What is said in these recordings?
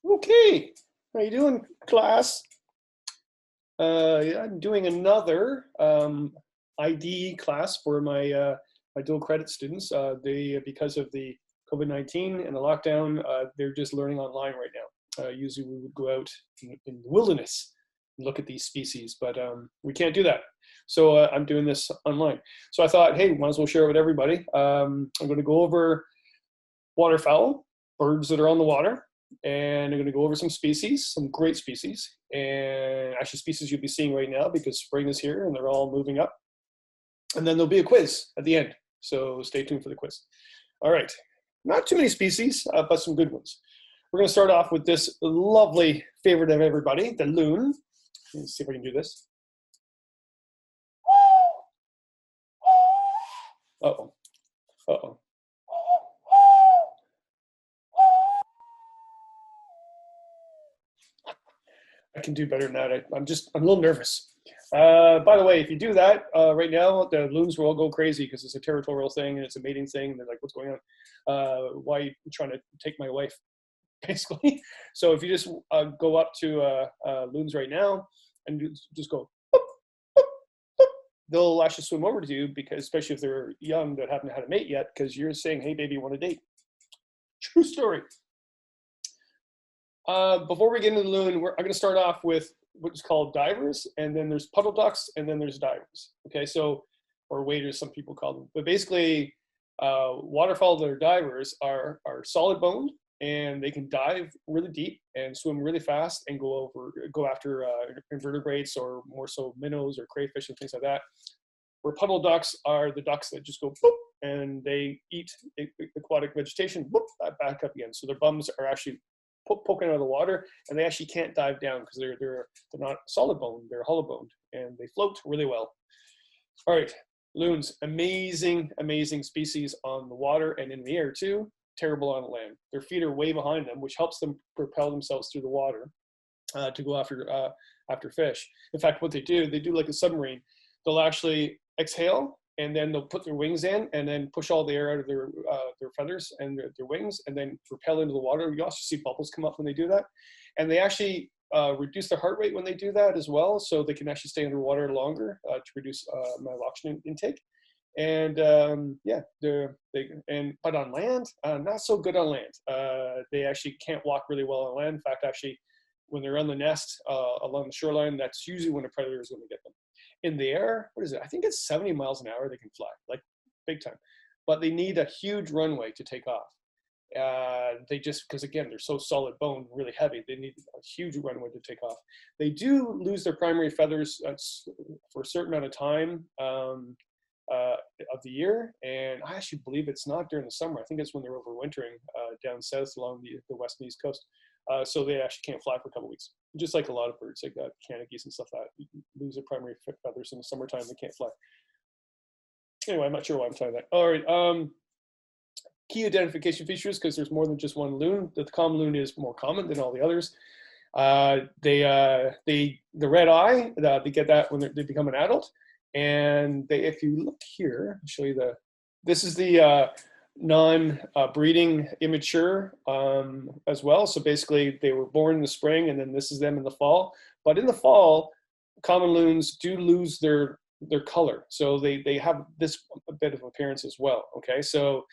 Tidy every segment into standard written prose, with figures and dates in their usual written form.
Okay, how you doing, class? Yeah, I'm doing another ID class for my dual credit students. They, because of the COVID-19 and the lockdown, they're just learning online right now. Usually we would go out in the wilderness and look at these species, but we can't do that. So I'm doing this online. So I thought, hey, might as well share it with everybody. I'm going to go over waterfowl, birds that are on the water. And I'm going to go over some species, some great species, and actually species you'll be seeing right now because spring is here and they're all moving up. And then there'll be a quiz at the end, so stay tuned for the quiz. All right, not too many species, but some good ones. We're going to start off with this lovely favorite of everybody, the loon. Let's see if I can do this. Uh-oh, uh-oh. I can do better than that. I'm a little nervous. By the way, if you do that right now, the loons will all go crazy because it's a territorial thing and it's a mating thing. And they're like, what's going on? Why are you trying to take my wife, basically? So if you just go up to loons right now and just go, boop, boop, boop, they'll actually swim over to you because, especially if they're young that haven't had a mate yet, because you're saying, hey, baby, you want a date? True story. Before we get into the loon, I'm going to start off with what's called divers, and then there's puddle ducks, and then there's divers. Okay, so, or waders, some people call them. But basically, waterfowl that are divers are solid boned, and they can dive really deep and swim really fast and go after invertebrates or more so minnows or crayfish and things like that. Where puddle ducks are the ducks that just go boop, and they eat aquatic vegetation, boop, back up again. So their bums are actually poking out of the water, and they actually can't dive down because they're not solid bone, they're hollow boned, and they float really well. All right, loons, amazing species on the water and in the air too. Terrible on land. Their feet are way behind them, which helps them propel themselves through the water to go after fish. In fact, what they do like a submarine. They'll actually exhale, and then they'll put their wings in and then push all the air out of their feathers and their wings and then propel into the water. You also see bubbles come up when they do that. And they actually reduce their heart rate when they do that as well, so they can actually stay underwater longer to reduce amount of oxygen intake. And yeah, but on land, not so good on land. They actually can't walk really well on land. In fact, actually, when they're on the nest along the shoreline, that's usually when a predator is going to get them. In the air, what is it? I think it's 70 miles an hour they can fly, like big time. But they need a huge runway to take off. Because again, they're so solid bone, really heavy, they need a huge runway to take off. They do lose their primary feathers for a certain amount of time of the year. And I actually believe it's not during the summer. I think it's when they're overwintering down south along the west and east coast. So they actually can't fly for a couple of weeks. Just like a lot of birds, like Canada geese and stuff like that, lose their primary feathers in the summertime, they can't fly. Anyway, I'm not sure why I'm telling that. All right, key identification features, because there's more than just one loon. The common loon is more common than all the others. The red eye, they get that when they become an adult. And if you look here, I'll show you this is the non-breeding immature as well. So basically they were born in the spring, and then this is them in the fall. But in the fall, common loons do lose their color. So they have this a bit of appearance as well. Okay, so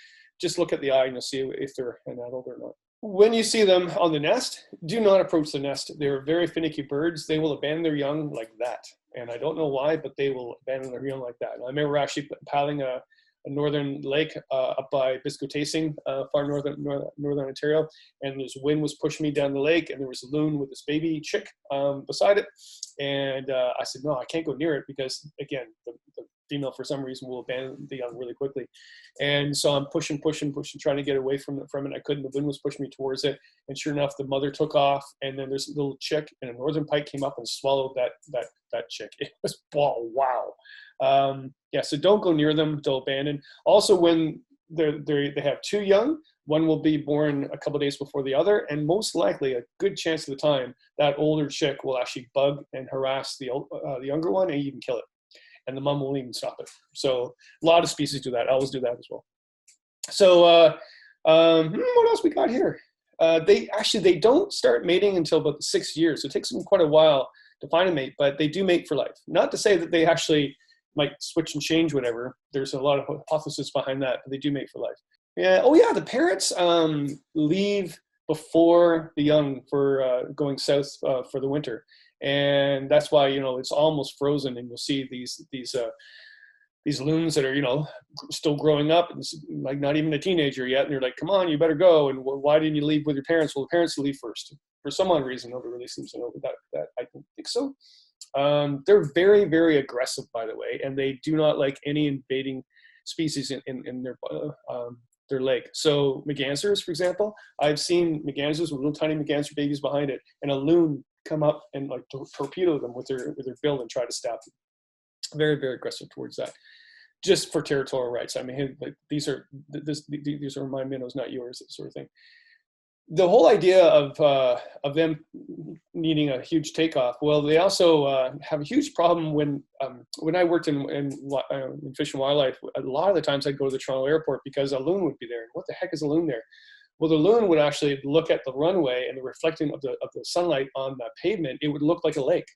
just look at the eye and you'll see if they're an adult or not. When you see them on the nest, do not approach the nest. They're very finicky birds. They will abandon their young like that. And I don't know why, but they will abandon their young like that. I remember actually paddling a northern lake up by Biscotasing, far northern Ontario, and this wind was pushing me down the lake, and there was a loon with this baby chick beside it, and I said, no, I can't go near it because, again, the female for some reason will abandon the young really quickly. And so I'm pushing, trying to get away from it. I couldn't. The wind was pushing me towards it, and sure enough, the mother took off, and then there's a little chick, and a northern pike came up and swallowed that chick. It was wow. Yeah, so don't go near them. They'll abandon. Also, when they have two young, one will be born a couple of days before the other, and most likely, a good chance of the time, that older chick will actually bug and harass the younger one and even kill it. And the mom won't even stop it. So a lot of species do that. Owls do that as well. So what else we got here? They don't start mating until about the 6th year, so it takes them quite a while to find a mate, but they do mate for life. Not to say that they actually might switch and change whatever. There's a lot of hypothesis behind that, but they do mate for life. Yeah. Oh yeah, the parents leave before the young for going south for the winter, and that's why it's almost frozen, and you'll see these loons that are still growing up and like not even a teenager yet, and they're like, come on, you better go. And why didn't you leave with your parents? Well, the parents leave first for some odd reason. Nobody really seems to know that I don't think so. They're very, very aggressive, by the way, and they do not like any invading species in their lake. So Mergansers, for example, I've seen Mergansers with little tiny Merganser babies behind it, and a loon come up and like torpedo them with their bill and try to stab them. Very, very aggressive towards that, just for territorial rights. I mean, like these are my minnows, not yours, that sort of thing. The whole idea of them needing a huge takeoff. Well, they also have a huge problem when I worked in Fish and Wildlife. A lot of the times I'd go to the Toronto airport because a loon would be there. What the heck is a loon there? Well, the loon would actually look at the runway, and the reflecting of the sunlight on the pavement, it would look like a lake.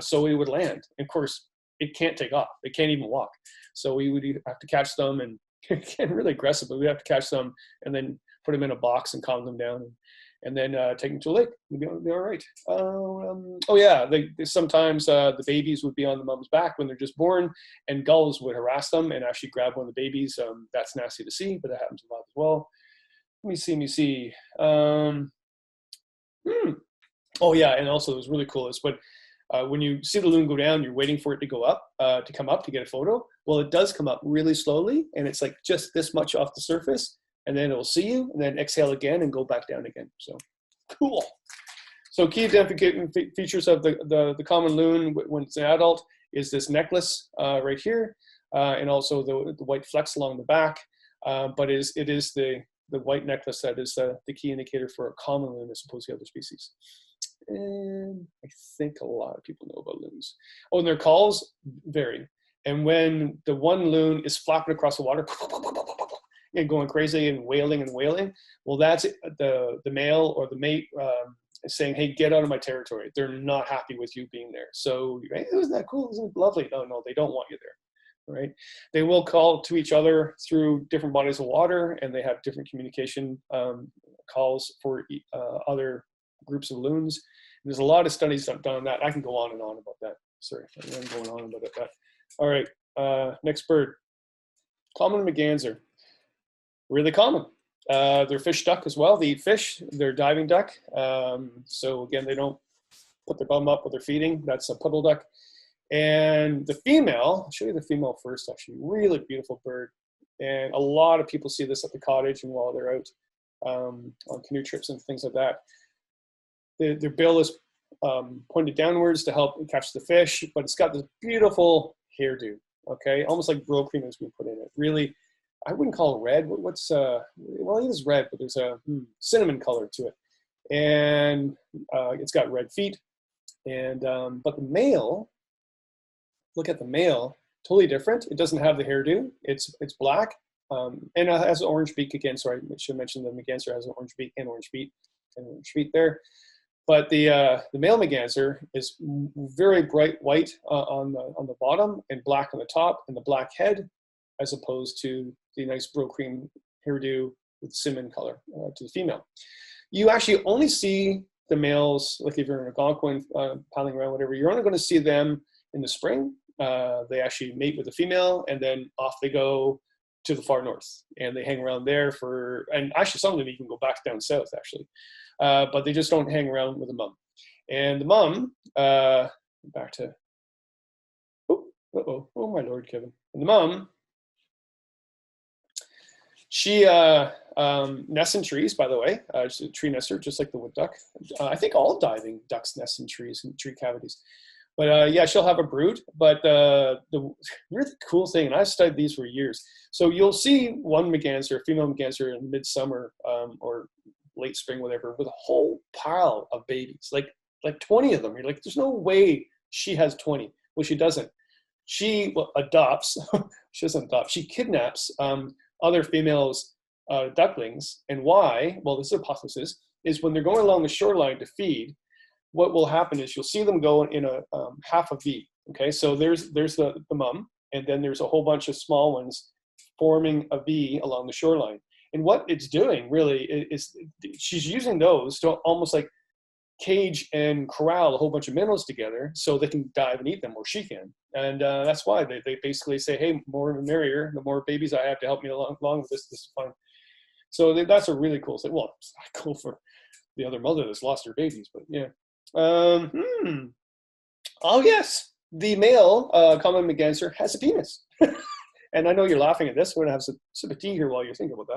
So it would land. And of course, it can't take off. It can't even walk. So we would have to catch them, and get really aggressive, but we have to catch them and then put them in a box and calm them down, and then take them to a lake. They'll be all right. Oh yeah, sometimes the babies would be on the mom's back when they're just born, and gulls would harass them and actually grab one of the babies. That's nasty to see, but that happens a lot as well. Let me see. Oh yeah, and also it was really cool. But when you see the loon go down, you're waiting for it to go up, to come up to get a photo. Well, it does come up really slowly, and it's like just this much off the surface, and then it will see you, and then exhale again and go back down again. So cool. So key identification features of the common loon when it's an adult is this necklace right here, and also the white flecks along the back. But it is the white necklace that is the key indicator for a common loon as opposed to other species. And I think a lot of people know about loons. Oh, and their calls vary. And when the one loon is flapping across the water and going crazy and wailing, well, that's the male or the mate is saying, hey, get out of my territory. They're not happy with you being there. So, hey, isn't that cool? Isn't it lovely? No, they don't want you there. Right? They will call to each other through different bodies of water, and they have different communication calls for other groups of loons. And there's a lot of studies done on that. I can go on and on about that. Sorry, I'm going on about that. All right, next bird. Common Merganser. Really common. They're fish duck as well. They eat fish. They're diving duck. So again, they don't put their bum up when they're feeding. That's a puddle duck. And the female, I'll show you the female first, actually. Really beautiful bird. And a lot of people see this at the cottage and while they're out on canoe trips and things like that. Their bill is pointed downwards to help catch the fish, but it's got this beautiful hairdo, okay? Almost like bro cream has been put in it. Really, I wouldn't call it red. Well, it is red, but there's a cinnamon color to it. And it's got red feet. And but the male, look at the male, totally different. It doesn't have the hairdo. It's black, and it has an orange beak again. Sorry, I should mention the Merganser has an orange beak and orange feet there. But the male Merganser is very bright white on the bottom and black on the top, and the black head, as opposed to the nice bro cream hairdo with cinnamon color to the female. You actually only see the males, like if you're in a Algonquin paddling around, whatever, you're only going to see them in the spring. They actually mate with the female, and then off they go to the far north, and they hang around there and actually some of them even go back down south, actually. But they just don't hang around with the mum. And the mum, back to, oh my Lord, Kevin. And the mum, she nests in trees, by the way. She's a tree nester, just like the wood duck. I think all diving ducks nest in trees and tree cavities. But yeah, she'll have a brood. But the really cool thing, and I've studied these for years. So you'll see one Merganser, female Merganser in midsummer or late spring, whatever, with a whole pile of babies, like 20 of them. You're like, there's no way she has 20. Well, she doesn't. She adopts. She doesn't adopt. She kidnaps other females' ducklings. And why? Well, this is a hypothesis. is when they're going along the shoreline to feed, what will happen is you'll see them go in a half a V. Okay, so there's the mom, and then there's a whole bunch of small ones forming a V along the shoreline. And what it's doing really is she's using those to almost like cage and corral a whole bunch of minnows together so they can dive and eat them, or she can. And that's why they basically say, hey, more the merrier, the more babies I have to help me along with this is fun. So that's a really cool thing. Well, it's not cool for the other mother that's lost her babies, but yeah. Oh yes, the male common Merganser has a penis. And I know you're laughing at this. We're gonna have some sip of tea here while you're thinking about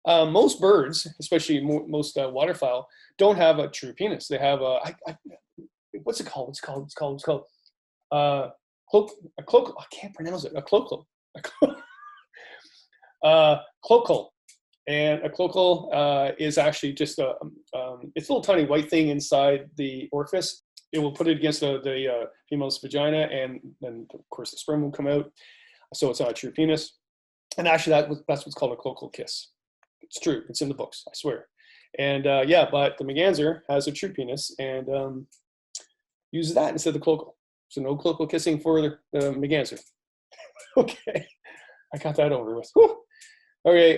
that. Most birds, especially most waterfowl, don't have a true penis. They have a what's it called? It's called I can't pronounce it. A cloacle. Cloacle. And a cloacle is actually just it's a little tiny white thing inside the orifice. It will put it against the female's vagina, and then of course the sperm will come out. So it's not a true penis. And actually that's what's called a cloacal kiss. It's true. It's in the books, I swear. And yeah, but the Merganser has a true penis and uses that instead of the cloacal. So no cloacal kissing for the Merganser. Okay, I got that over with. Whew. Okay.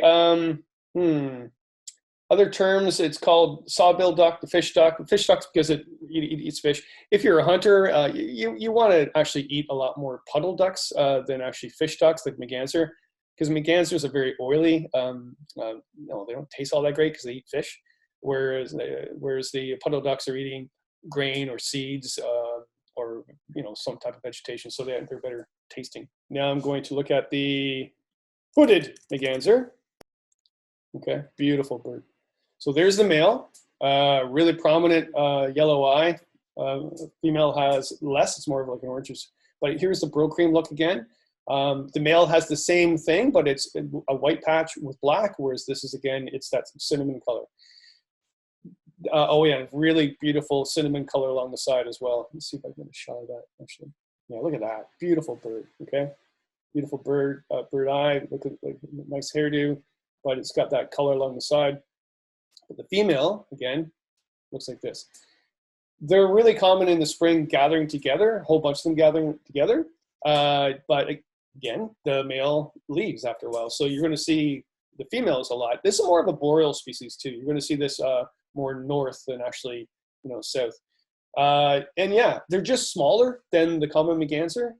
Other terms, it's called sawbill duck, the fish duck. The fish duck's because it eats fish. If you're a hunter, you want to actually eat a lot more puddle ducks than actually fish ducks like Merganser, because Mergansers are very oily. No, they don't taste all that great because they eat fish, whereas the puddle ducks are eating grain or seeds or some type of vegetation, so they're better tasting. Now I'm going to look at the hooded Merganser. Okay, beautiful bird. So there's the male, really prominent yellow eye. Female has less, it's more of like an orange. But here's the bro cream look again. The male has the same thing, but it's a white patch with black, whereas this is, again, it's that cinnamon color. Oh yeah, really beautiful cinnamon color along the side as well. Let's see if I can get a shot of that, actually. Yeah, look at that, beautiful bird, okay? Beautiful bird, bird eye, look at like nice hairdo, but it's got that color along the side. But the female, again, looks like this. They're really common in the spring, gathering together, a whole bunch of them gathering together. But again, the male leaves after a while. So you're going to see the females a lot. This is more of a boreal species too. You're going to see this more north than actually, south. And yeah, they're just smaller than the common Merganser,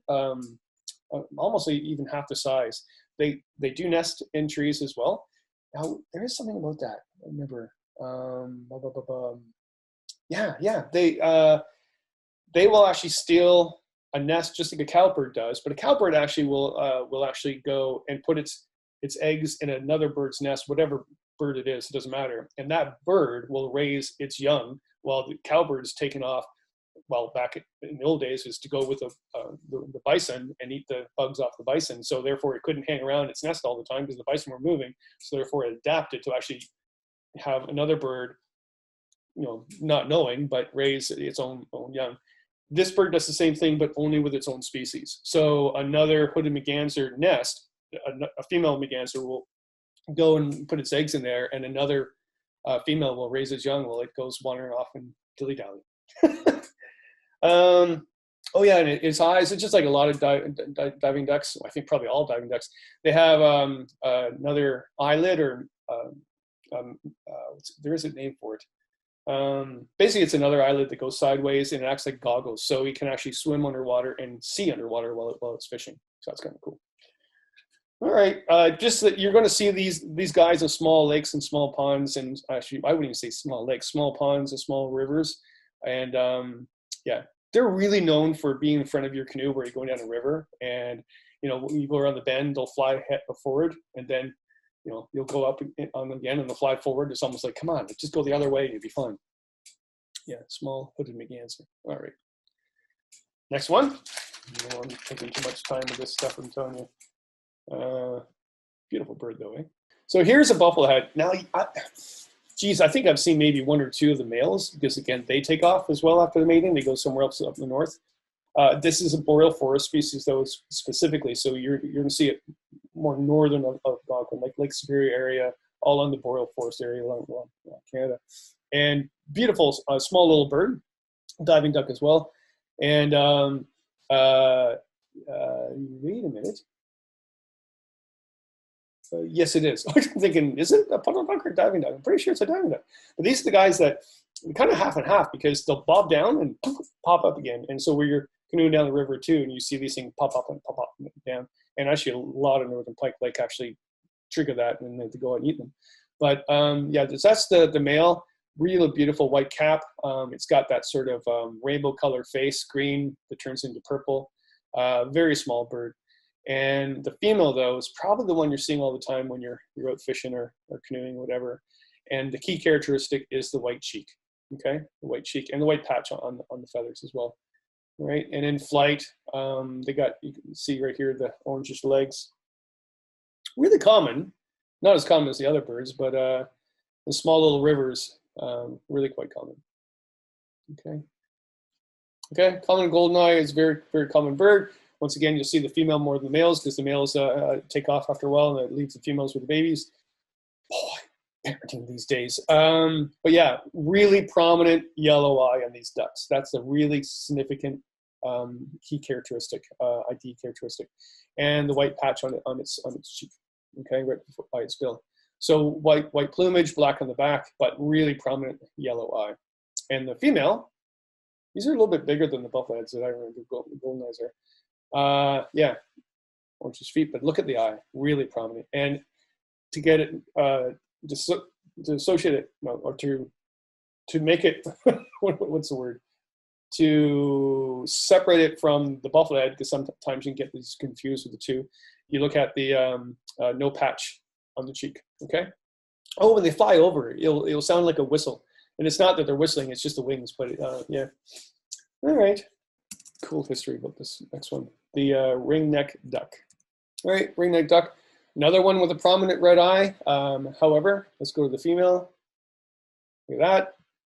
almost even half the size. They do nest in trees as well. Now, there is something about that. I remember. Yeah. They will actually steal a nest just like a cowbird does, but a cowbird actually will actually go and put its eggs in another bird's nest, whatever bird it is, it doesn't matter. And that bird will raise its young while the cowbird is taken off. Well, back in the old days, is to go with the bison and eat the bugs off the bison. So therefore, it couldn't hang around its nest all the time because the bison were moving. So therefore, it adapted to actually have another bird, not knowing, but raise its own young. This bird does the same thing, but only with its own species. So another hooded Merganser nest, a female Merganser will go and put its eggs in there, and another female will raise its young while it goes wandering off and dilly-dally. Oh yeah, and its eyes, it's just like a lot of diving ducks. I think probably all diving ducks. They have another eyelid, or there is a name for it. Basically, it's another eyelid that goes sideways and it acts like goggles, so you can actually swim underwater and see underwater while it's fishing. So that's kind of cool. All right, just that you're going to see these guys in small lakes and small ponds, and actually I wouldn't even say small lakes, small ponds and small rivers, and yeah, they're really known for being in front of your canoe where you're going down a river, and when you go around the bend, they'll fly forward, and then you'll go up on them again and they'll fly forward. It's almost like, come on, just go the other way and you'll be fine. Yeah, small hooded Merganser. All right, next one. I'm taking too much time with this stuff, I'm telling you. Beautiful bird though, eh? So here's a bufflehead. Now, I think I've seen maybe one or two of the males, because again, they take off as well after the mating. They go somewhere else up in the north. This is a boreal forest species though, specifically. So you're going to see it more northern of Algonquin, like Lake Superior area, all on the boreal forest area along Canada. And beautiful, small little bird, diving duck as well. And wait a minute. Yes, it is. I'm thinking, is it a puddle duck or diving duck? I'm pretty sure it's a diving duck. But these are the guys that kind of half and half, because they'll bob down and pop up again. And so where you're canoeing down the river too, and you see these things pop up and down. And actually, a lot of northern pike lake actually trigger that, and then to go out and eat them. But yeah, that's the male. Really beautiful white cap. It's got that sort of rainbow color face, green that turns into purple. Very small bird. And the female, though, is probably the one you're seeing all the time when you're out fishing or canoeing, whatever. And the key characteristic is the white cheek, okay? The white cheek and the white patch on the feathers as well, right? And in flight, they got, you can see right here, the orangish legs. Really common, not as common as the other birds, but in small little rivers, really quite common, okay? Okay, common goldeneye is very, very common bird. Once again, you'll see the female more than the males, because the males take off after a while, and it leaves the females with the babies. Boy, parenting these days. But yeah, really prominent yellow eye on these ducks. That's a really significant key characteristic, ID characteristic, and the white patch on its cheek. Okay, right by its bill. So white plumage, black on the back, but really prominent yellow eye. And the female, these are a little bit bigger than the buffleheads that I remember golden eyes are. Yeah, orangish feet, but look at the eye, really prominent. And to get it, to associate it, or to make it, what's the word? To separate it from the bufflehead, because sometimes you can get these confused with the two. You look at the no patch on the cheek, okay? Oh, when they fly over, it'll sound like a whistle. And it's not that they're whistling, it's just the wings, but yeah. All right. Cool history about this next one. The ringneck duck. All right, ringneck duck. Another one with a prominent red eye. However, let's go to the female. Look at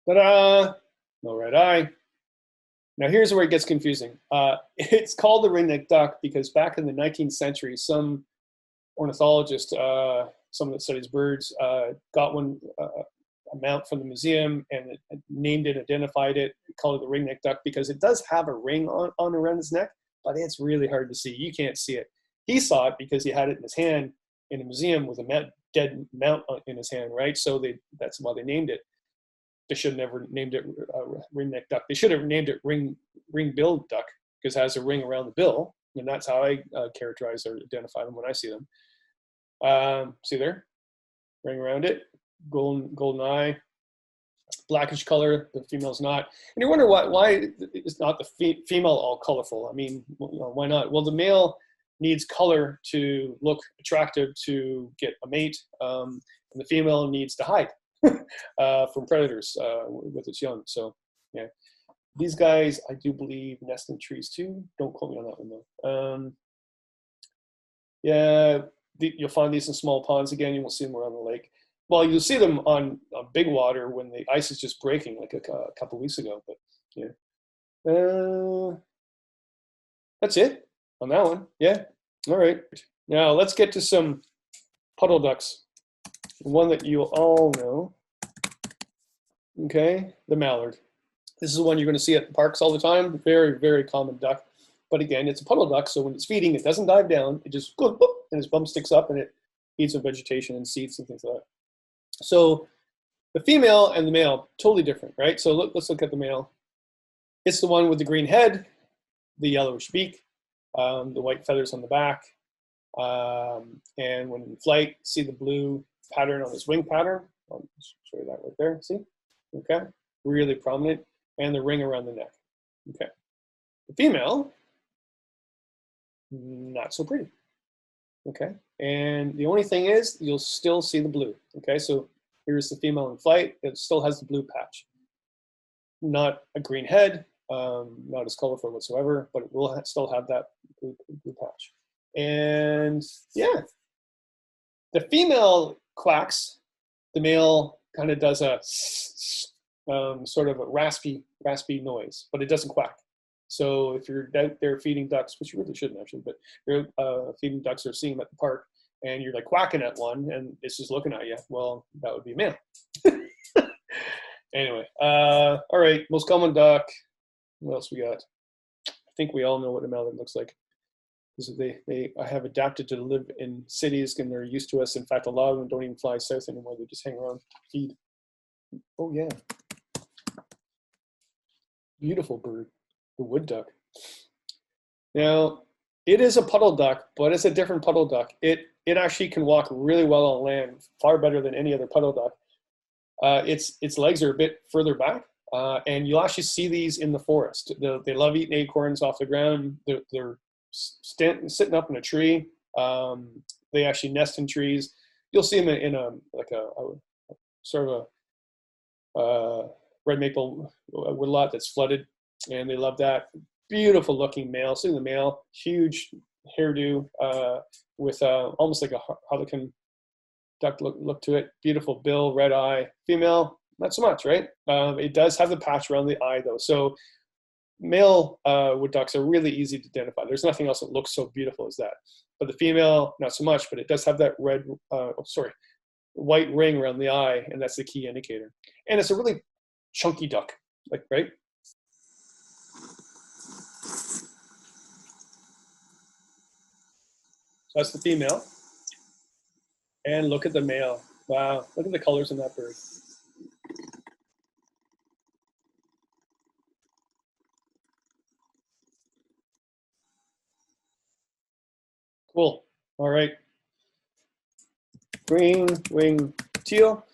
that. Ta-da! No red eye. Now here's where it gets confusing. It's called the ringneck duck because back in the 19th century, some ornithologist, someone that studies birds, got one, a mount from the museum, and it named it, identified it, called it the ringneck duck because it does have a ring on around its neck, but it's really hard to see. You can't see it. He saw it because he had it in his hand in a museum with a dead mount in his hand, right? So that's why they named it. They should have never named it ringneck duck. They should have named it ring-billed duck because it has a ring around the bill, and that's how I characterize or identify them when I see them. See there? Ring around it. Golden eye, blackish color. The female's not. And you wonder why is not the female all colorful? I mean, why not? Well, the male needs color to look attractive to get a mate, and the female needs to hide from predators with its young. So yeah, these guys I do believe nest in trees too. Don't quote me on that one though. Yeah, you'll find these in small ponds again. You won't see them around the lake. Well, you'll see them on big water when the ice is just breaking, like a couple weeks ago. But yeah, that's it on that one. Yeah. All right. Now let's get to some puddle ducks. One that you'll all know. Okay, the mallard. This is the one you're going to see at the parks all the time. Very, very common duck. But again, it's a puddle duck, so when it's feeding, it doesn't dive down. It just goes, boop, and its bum sticks up, and it eats some vegetation and seeds and things like that. So the female and the male, totally different, right? So let's look at the male. It's the one with the green head, the yellowish beak, the white feathers on the back, and when in flight, see the blue pattern on his wing pattern. I'll show you that right there, see? Okay, really prominent, and the ring around the neck. Okay, the female, not so pretty. Okay, and the only thing is you'll still see the blue. Okay, so here's the female in flight. It still has the blue patch. Not a green head, not as colorful whatsoever, but it will still have that blue patch. And yeah, the female quacks. The male kind of does a sort of a raspy noise, but it doesn't quack. So if you're out there feeding ducks, which you really shouldn't actually, but you're feeding ducks or seeing them at the park, and you're like quacking at one, and it's just looking at you, well, that would be a male. Anyway, all right, most common duck. What else we got? I think we all know what a mallard looks like. They have adapted to live in cities, and they're used to us. In fact, a lot of them don't even fly south anymore. They just hang around, feed. Oh yeah, beautiful bird, the wood duck. Now, it is a puddle duck, but it's a different puddle duck. It actually can walk really well on land, far better than any other puddle duck. Its legs are a bit further back, and you'll actually see these in the forest. They love eating acorns off the ground. They're sitting up in a tree. They actually nest in trees. You'll see them in a sort of a red maple woodlot that's flooded, and they love that. Beautiful looking male. See the male, huge hairdo with almost like a harlequin duck look to it. Beautiful bill, red eye. Female, not so much, right? It does have the patch around the eye though. So male wood ducks are really easy to identify. There's nothing else that looks so beautiful as that. But the female, not so much, but it does have that white ring around the eye, and that's the key indicator. And it's a really chunky duck, like, right? So that's the female. And look at the male. Wow, look at the colors in that bird. Cool. All right. Green wing teal.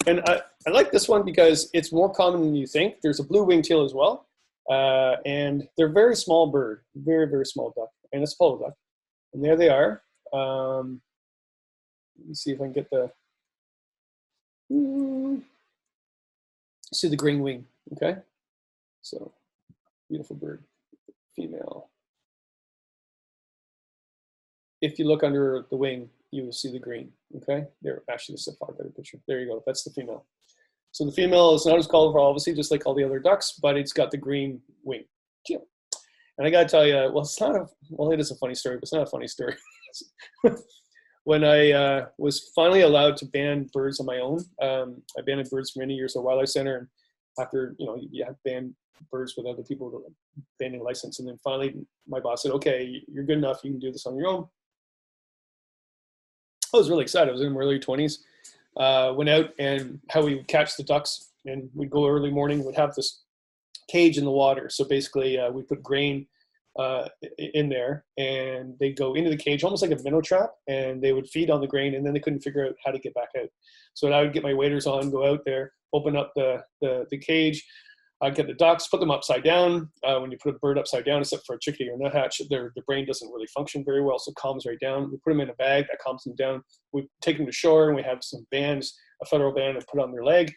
And I like this one because it's more common than you think. There's a blue wing teal as well. And they're very small bird, very, very small duck. And it's a polo duck. And there they are. Let me see if I can get the, see the green wing, okay? So, beautiful bird, female. If you look under the wing, you will see the green, okay? There, actually, this is a far better picture. There you go, that's the female. So the female is not as colorful, obviously, just like all the other ducks, but it's got the green wing. Teal. And I gotta tell you, well, it is a funny story, but it's not a funny story. When I was finally allowed to ban birds on my own, I banned birds for many years at Wildlife Center, and after, you have banned birds with other people banning license, and then finally my boss said, okay, you're good enough, you can do this on your own. I was really excited. I was in my early 20s. Went out, and how we would catch the ducks, and we'd go early morning, we'd have this cage in the water. So basically we put grain in there, and they'd go into the cage almost like a minnow trap, and they would feed on the grain, and then they couldn't figure out how to get back out. So I would get my waders on, go out there, open up the cage, I'd get the ducks, put them upside down. When you put a bird upside down, except for a chickadee or nuthatch, their brain doesn't really function very well, so it calms right down. We put them in a bag, that calms them down. We take them to shore, and we have some bands, a federal band, and put on their leg.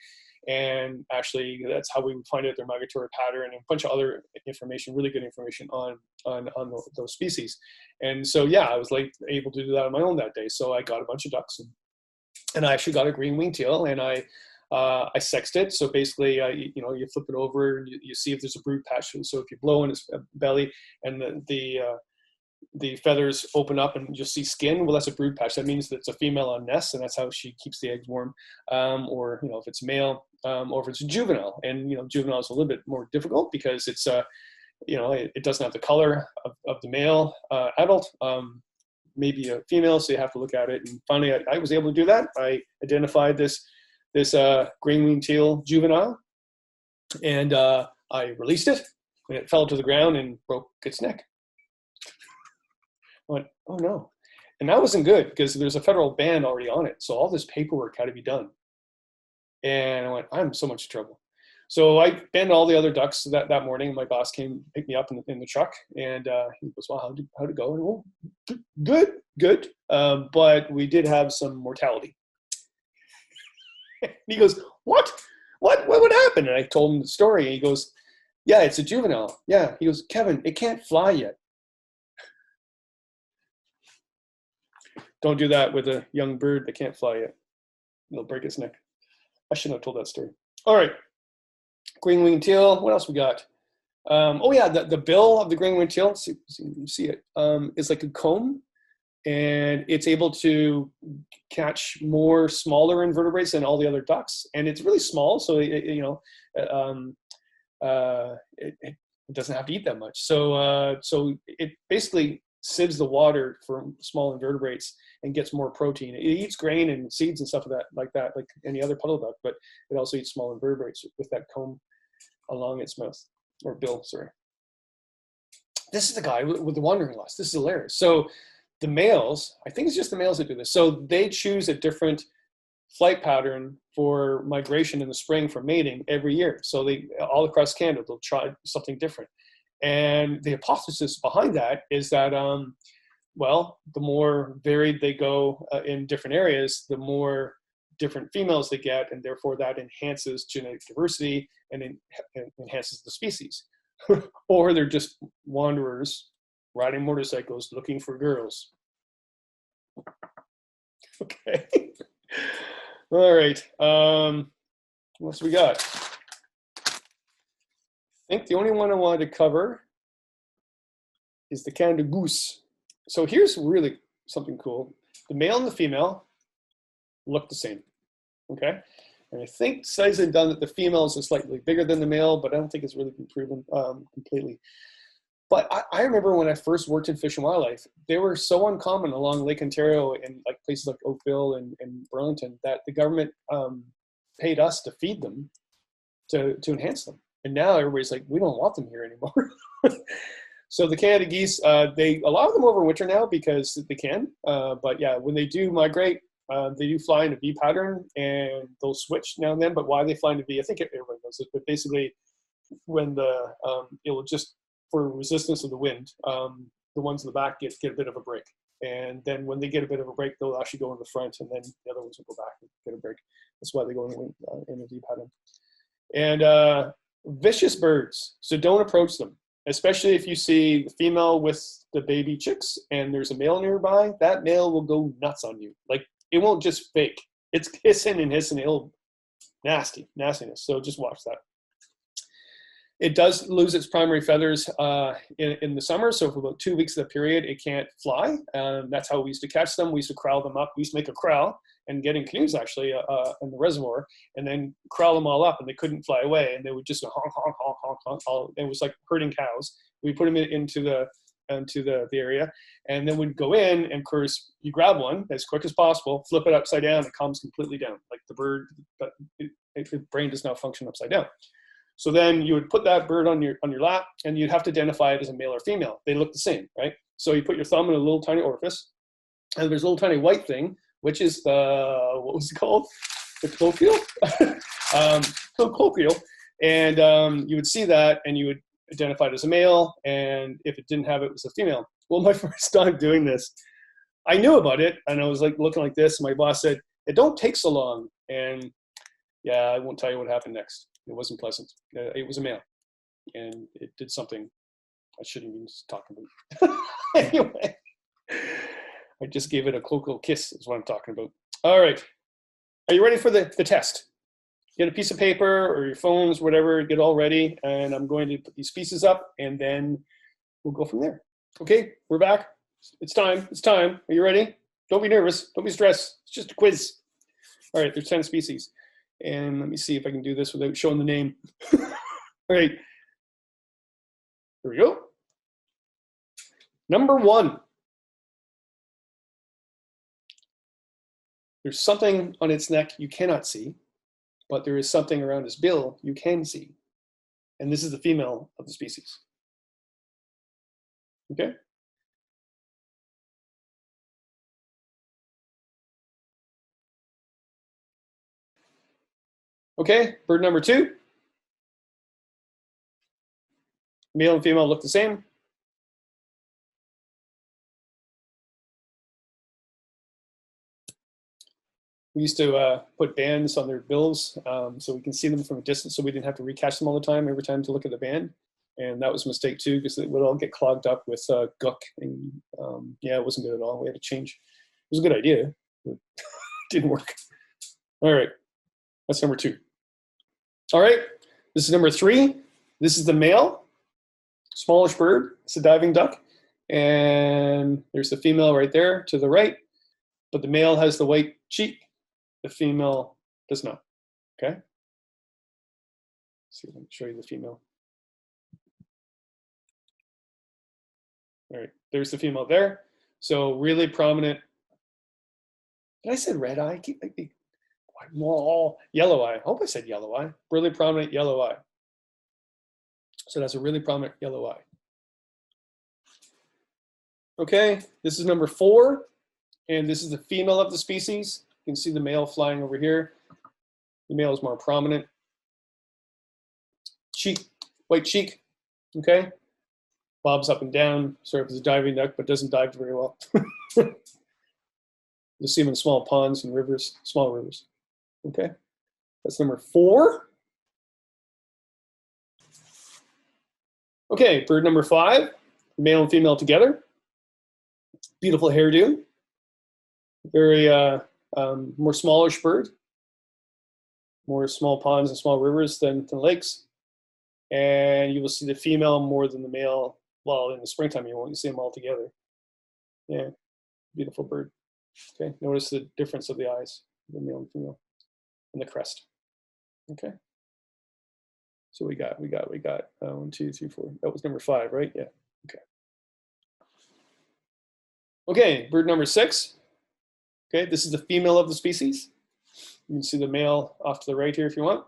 And actually, that's how we would find out their migratory pattern and a bunch of other information, really good information on those species. And so, yeah, I was able to do that on my own that day. So I got a bunch of ducks, and I actually got a green wing teal, and I sexed it. So basically, you flip it over, and you see if there's a brood patch. And so if you blow in its belly, and the feathers open up and you'll see skin, well, that's a brood patch. That means that it's a female on nest, and that's how she keeps the eggs warm. Or if it's male, or if it's a juvenile. And juvenile is a little bit more difficult because it's it doesn't have the color of the male adult. Maybe a female, so you have to look at it. And finally, I was able to do that. I identified this green wing teal juvenile, and I released it, and it fell to the ground and broke its neck. I went, oh no. And that wasn't good because there's a federal ban already on it. So all this paperwork had to be done. And I went, I'm in so much trouble. So I banned all the other ducks that morning. My boss came, picked me up in the truck, and he goes, well, how'd it go? And, well, good. But we did have some mortality. And he goes, what would happen? And I told him the story, and he goes, yeah, it's a juvenile. Yeah. He goes, Kevin, it can't fly yet. Don't do that with a young bird that can't fly yet. It'll break its neck. I shouldn't have told that story. All right. Green wing teal. What else we got? Oh yeah, the bill of the green wing teal. See it. Is like a comb. and it's able to catch more smaller invertebrates than all the other ducks. And it's really small, so it doesn't have to eat that much. So it basically sieves the water from small invertebrates and gets more protein. It eats grain and seeds and stuff like that, like any other puddle duck, but it also eats small invertebrates with that comb along its mouth, or bill, sorry. This is the guy with the wandering lust. This is hilarious. So the males, I think it's just the males that do this. So they choose a different flight pattern for migration in the spring for mating every year. So they, all across Canada, they'll try something different. And the hypothesis behind that is that, well, the more varied they go in different areas, the more different females they get, and therefore that enhances genetic diversity and enhances the species. Or they're just wanderers riding motorcycles looking for girls. Okay. All right. What else we got? I think the only one I wanted to cover is the Canada goose. So here's really something cool. The male and the female look the same. Okay. And I think studies have done that the females are slightly bigger than the male, but I don't think it's really been proven completely. But I remember when I first worked in Fish and Wildlife, they were so uncommon along Lake Ontario and like places like Oakville and Burlington that the government paid us to feed them to enhance them. And now everybody's like, we don't want them here anymore. So the Canada geese, a lot of them overwinter now because they can. But yeah, when they do migrate, they do fly in a V pattern, and they'll switch now and then. But why they fly in a V, I think everybody knows it. But basically, when it will just, for resistance of the wind, the ones in the back get a bit of a break. And then when they get a bit of a break, they'll actually go in the front, and then the other ones will go back and get a break. That's why they go in a V pattern. And vicious birds, so don't approach them. Especially if you see the female with the baby chicks and there's a male nearby, that male will go nuts on you. Like, it won't just fake. It's hissing and hissing. It'll nastiness. So just watch that. It does lose its primary feathers in the summer. So for about 2 weeks of the period, it can't fly. That's how we used to catch them. We used to corral them up. We used to make a corral and get in canoes actually in the reservoir, and then corral them all up, and they couldn't fly away. And they would just go honk, honk, honk, honk, honk. All, it was like herding cows. We put them into the area, and then we'd go in, and of course you grab one as quick as possible, flip it upside down, it calms completely down. Like the bird, the brain does not function upside down. So then you would put that bird on your lap, and you'd have to identify it as a male or female. They look the same, right? So you put your thumb in a little tiny orifice, and there's a little tiny white thing, which is the, what was it called? The colloquial? Colloquial. And you would see that, and you would identify it as a male, and if it didn't have it, it was a female. Well, my first time doing this, I knew about it, and I was like looking like this, and my boss said, it don't take so long. And yeah, I won't tell you what happened next. It wasn't pleasant. It was a male, and it did something I shouldn't even talk about. Anyway, I just gave it a colloquial kiss is what I'm talking about. All right. Are you ready for the test? Get a piece of paper or your phones, whatever, get all ready, and I'm going to put these pieces up, and then we'll go from there. Okay, we're back. It's time. It's time. Are you ready? Don't be nervous. Don't be stressed. It's just a quiz. All right, there's 10 species. And let me see if I can do this without showing the name. All right. Here we go. Number 1. There's something on its neck you cannot see, but there is something around its bill you can see. And this is the female of the species. Okay? Okay, bird number 2. Male and female look the same. We used to put bands on their bills so we can see them from a distance, so we didn't have to recatch them all the time, every time to look at the band. And that was a mistake too, because it would all get clogged up with gook. And yeah, it wasn't good at all. We had to change. It was a good idea, but it didn't work. All right, that's number 2. All right, this is number 3. This is the male, smallish bird. It's a diving duck. And there's the female right there to the right, but the male has the white cheek. The female does not. Okay. Let's see, let me show you the female. All right, there's the female there. So really prominent. Did I said red eye? Yellow eye. I hope I said yellow eye. Really prominent yellow eye. So that's a really prominent yellow eye. Okay, this is number 4, and this is the female of the species. You can see the male flying over here. The male is more prominent. Cheek, white cheek, okay? Bobs up and down, sort of as a diving duck, but doesn't dive very well. You'll see them in small ponds and rivers, small rivers, okay? That's number 4. Okay, bird number 5, male and female together. Beautiful hairdo. Very more smallish bird. More small ponds and small rivers than lakes. And you will see the female more than the male. Well, in the springtime, you won't see them all together. Yeah, beautiful bird. Okay, notice the difference of the eyes, the male and female, and the crest. Okay. So we got 1, 2, 3, 4. That was number 5, right? Yeah. Okay. Okay, bird number 6. Okay, this is the female of the species. You can see the male off to the right here if you want.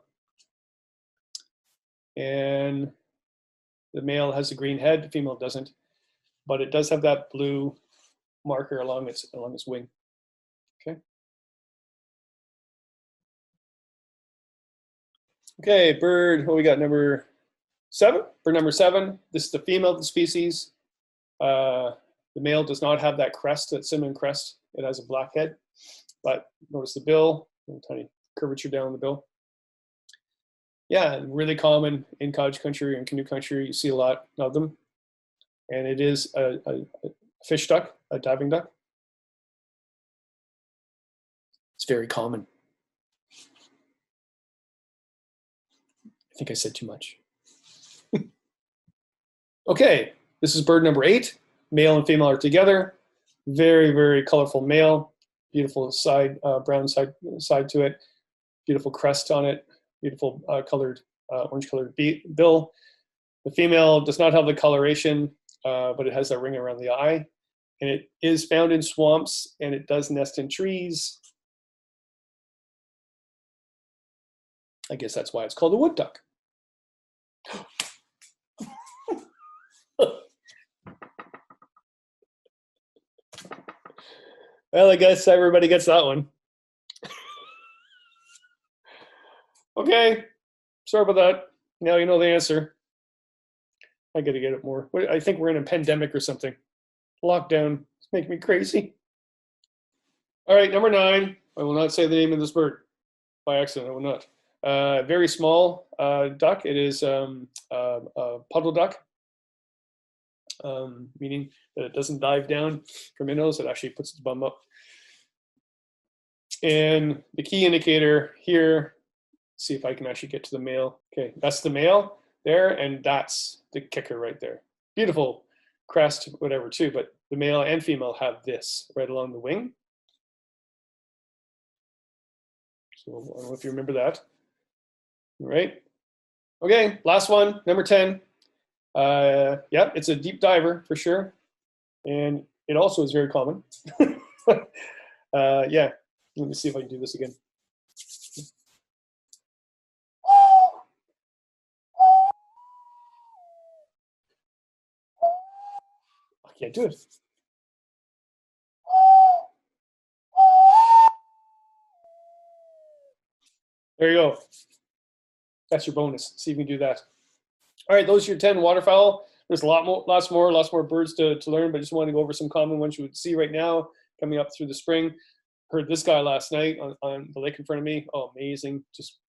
And the male has a green head, the female doesn't, but it does have that blue marker along its wing. Okay. Okay, bird, what we got, number 7? Bird number 7, this is the female of the species. The male does not have that crest, that cinnamon crest. It has a black head, but notice the bill, tiny curvature down the bill. Yeah, really common in cottage country and canoe country. You see a lot of them. And it is a fish duck, a diving duck. It's very common. I think I said too much. Okay, this is bird number 8. Male and female are together. Very, very colorful male. Beautiful side, brown side to it. Beautiful crest on it. Beautiful colored, orange colored bill. The female does not have the coloration, but it has that ring around the eye. And it is found in swamps, and it does nest in trees. I guess that's why it's called a wood duck. Well, I guess everybody gets that one. Okay, sorry about that. Now you know the answer. I gotta get it more. I think we're in a pandemic or something. Lockdown. It's making me crazy. All right, number 9. I will not say the name of this bird by accident. I will not. Very small duck. It is a puddle duck, meaning that it doesn't dive down for minnows. It actually puts its bum up. And the key indicator here, see if I can actually get to the male. Okay, that's the male there, and that's the kicker right there. Beautiful crest, whatever, too, but the male and female have this right along the wing. So I don't know if you remember that. All right. Okay, last one, number 10. Yeah, it's a deep diver for sure. And it also is very common. Yeah, let me see if I can do this again. I can't do it. There you go. That's your bonus. See if you can do that. All right, those are your 10 waterfowl. There's lots more birds to learn, but I just wanted to go over some common ones you would see right now coming up through the spring. Heard this guy last night on the lake in front of me. Oh, amazing. Just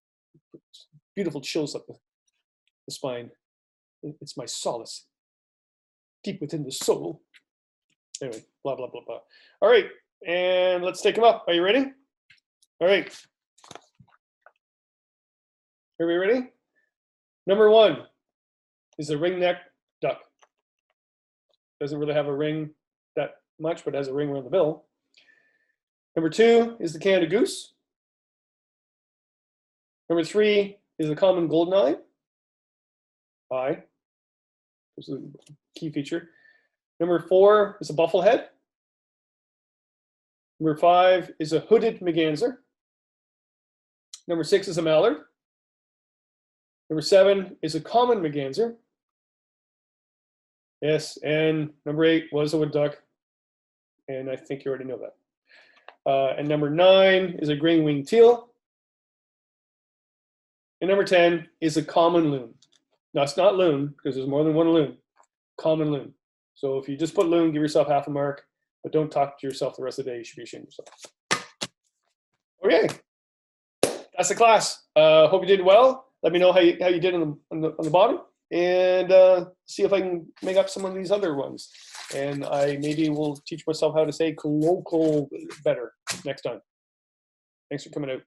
beautiful chills up the spine. It's my solace. Deep within the soul. Anyway, blah, blah, blah, blah. All right, and let's take them up. Are you ready? All right. Are we ready? Number 1 is the ringneck duck. Doesn't really have a ring that much, but has a ring around the bill. Number 2 is the Canada goose. Number 3 is the common goldeneye. Eye. This is a key feature. Number 4 is a bufflehead. Number 5 is a hooded Merganser. Number 6 is a mallard. Number 7 is a common Merganser. Yes, and number 8 was a wood duck, and I think you already know that. And number 9 is a green-winged teal. And number 10 is a common loon. Now, it's not loon, because there's more than one loon. Common loon. So if you just put loon, give yourself half a mark, but don't talk to yourself the rest of the day. You should be ashamed of yourself. Okay, that's the class. Hope you did well. Let me know how you did on the bottom, and see if I can make up some of these other ones. And I maybe will teach myself how to say colloquial better next time. Thanks for coming out.